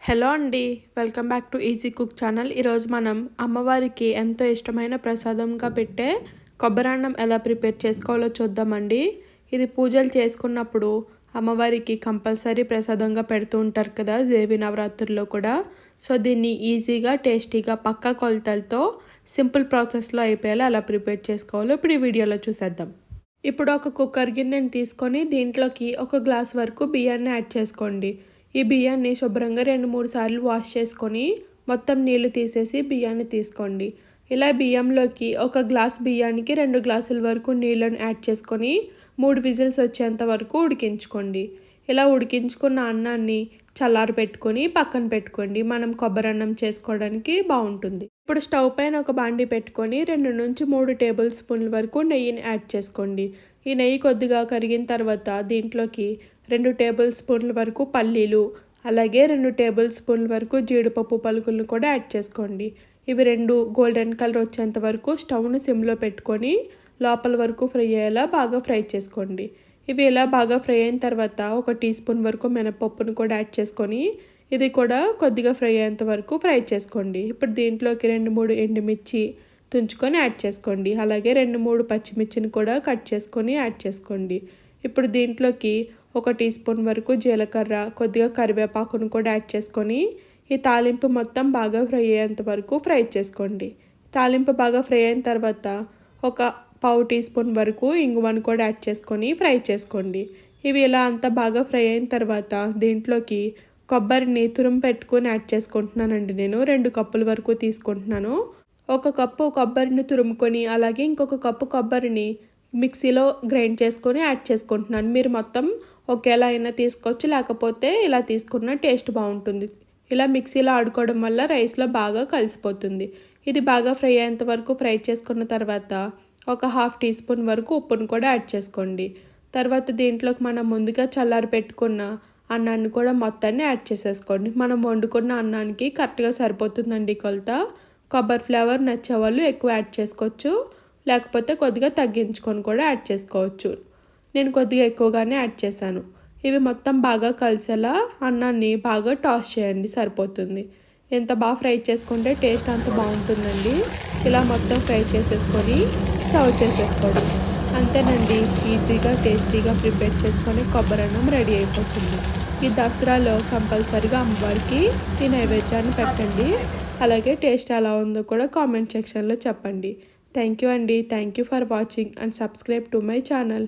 Hello అండి, welcome back to easy cook channel. ఈరోజు మనం అమ్మవారికి ఎంతో ఇష్టమైన ప్రసాదంగా పెట్టే కొబ్బరన్నం ఎలా ప్రిపేర్ చేసుకోవాలో చూద్దామండి. ఇది పూజలు చేసుకున్నప్పుడు అమ్మవారికి కంపల్సరీ ప్రసాదంగా పెడుతూ ఉంటారు కదా, దేవి నవరాత్రుల్లో కూడా. సో దీన్ని ఈజీగా టేస్టీగా పక్కా కొలతలతో సింపుల్ ప్రాసెస్లో అయిపోయేలా ఎలా ప్రిపేర్ చేసుకోవాలో ఇప్పుడు ఈ వీడియోలో చూసేద్దాం. ఇప్పుడు ఒక కుక్కర్ గిన్నెని తీసుకొని దీంట్లోకి ఒక గ్లాస్ వరకు బియ్యాన్ని యాడ్ చేసుకోండి. ఈ బియ్యాన్ని శుభ్రంగా 2-3 సార్లు వాష్ చేసుకొని మొత్తం నీళ్లు తీసేసి బియ్యాన్ని తీసుకోండి. ఇలా బియ్యంలోకి ఒక గ్లాస్ బియ్యానికి 2 గ్లాసుల వరకు నీళ్ళను యాడ్ చేసుకొని 3 విజిల్స్ వచ్చేంత వరకు ఉడికించుకోండి. ఇలా ఉడికించుకున్న అన్నాన్ని చల్లారి పెట్టుకొని పక్కన పెట్టుకోండి. మనం కొబ్బరి అన్నం చేసుకోవడానికి బాగుంటుంది. ఇప్పుడు స్టవ్ పైన ఒక బాండి పెట్టుకొని 2-3 టేబుల్ స్పూన్ల వరకు నెయ్యిని యాడ్ చేసుకోండి. ఈ నెయ్యి కొద్దిగా కరిగిన తర్వాత దీంట్లోకి 2 టేబుల్ స్పూన్ల వరకు పల్లీలు, అలాగే 2 టేబుల్ స్పూన్ల వరకు జీడిపప్పు పలుకులను కూడా యాడ్ చేసుకోండి. ఇవి 2 గోల్డెన్ కలర్ వచ్చేంత వరకు స్టవ్ను సిమ్లో పెట్టుకొని లోపల వరకు ఫ్రై అయ్యేలా బాగా ఫ్రై చేసుకోండి. ఇవి ఇలా బాగా ఫ్రై అయిన తర్వాత 1 టీ స్పూన్ వరకు మినపప్పును కూడా యాడ్ చేసుకొని ఇది కూడా కొద్దిగా ఫ్రై అయ్యేంత వరకు ఫ్రై చేసుకోండి. ఇప్పుడు దీంట్లోకి 2-3 ఎండుమిర్చి తుంచుకొని యాడ్ చేసుకోండి. అలాగే 2-3 పచ్చిమిర్చిని కూడా కట్ చేసుకొని యాడ్ చేసుకోండి. ఇప్పుడు దీంట్లోకి 1 టీ స్పూన్ వరకు జీలకర్ర, కొద్దిగా కరివేపాకును కూడా యాడ్ చేసుకొని ఈ తాలింపు మొత్తం బాగా ఫ్రై అయ్యేంత వరకు ఫ్రై చేసుకోండి. తాలింపు బాగా ఫ్రై అయిన తర్వాత 1/2 టీ స్పూన్ వరకు ఇంగువను కూడా యాడ్ చేసుకొని ఫ్రై చేసుకోండి. ఇవి ఇలా అంతా బాగా ఫ్రై అయిన తర్వాత దీంట్లోకి కొబ్బరిని తురుము పెట్టుకొని యాడ్ చేసుకుంటున్నానండి. నేను 2 కప్పుల వరకు తీసుకుంటున్నాను. 1 కప్పు కొబ్బరిని తురుముకొని అలాగే ఇంకొక కప్పు కొబ్బరిని మిక్సీలో గ్రైండ్ చేసుకొని యాడ్ చేసుకుంటున్నాను. మీరు మొత్తం ఒకేలా అయినా తీసుకోవచ్చు, లేకపోతే ఇలా తీసుకున్న టేస్ట్ బాగుంటుంది. ఇలా మిక్సీలో ఆడుకోవడం వల్ల రైస్లో బాగా కలిసిపోతుంది. ఇది బాగా ఫ్రై అయ్యేంత వరకు ఫ్రై చేసుకున్న తర్వాత 1/2 టీ స్పూన్ వరకు ఉప్పును కూడా యాడ్ చేసుకోండి. తర్వాత దీంట్లోకి మనం ముందుగా చల్లారి పెట్టుకున్న అన్నాన్ని కూడా మొత్తాన్ని యాడ్ చేసేసుకోండి. మనం వండుకున్న అన్నానికి కరెక్ట్గా సరిపోతుందండి కొలత. కొబ్బరి ఫ్లేవర్ నచ్చేవాళ్ళు ఎక్కువ యాడ్ చేసుకోవచ్చు, లేకపోతే కొద్దిగా తగ్గించుకొని కూడా యాడ్ చేసుకోవచ్చు. నేను కొద్దిగా ఎక్కువగానే యాడ్ చేశాను. ఇవి మొత్తం బాగా కలిసేలా అన్నాన్ని బాగా టాస్ చేయండి, సరిపోతుంది. ఎంత బాగా ఫ్రై చేసుకుంటే టేస్ట్ అంత బాగుంటుందండి. ఇలా మొత్తం ఫ్రై చేసేసుకొని సర్వ్ చేసేసుకోండి. అంతేనండి, ఈజీగా టేస్టీగా ప్రిపేర్ చేసుకొని కొబ్బరి అన్నం రెడీ అయిపోతుంది. ఈ దసరాలో కంపల్సరీగా అమ్మవారికి ఈ నైవేద్యాన్ని పెట్టండి. అలాగే టేస్ట్ ఎలా ఉందో కూడా కామెంట్ సెక్షన్లో చెప్పండి. థ్యాంక్ యూ అండి. Thank you for watching and subscribe to my channel.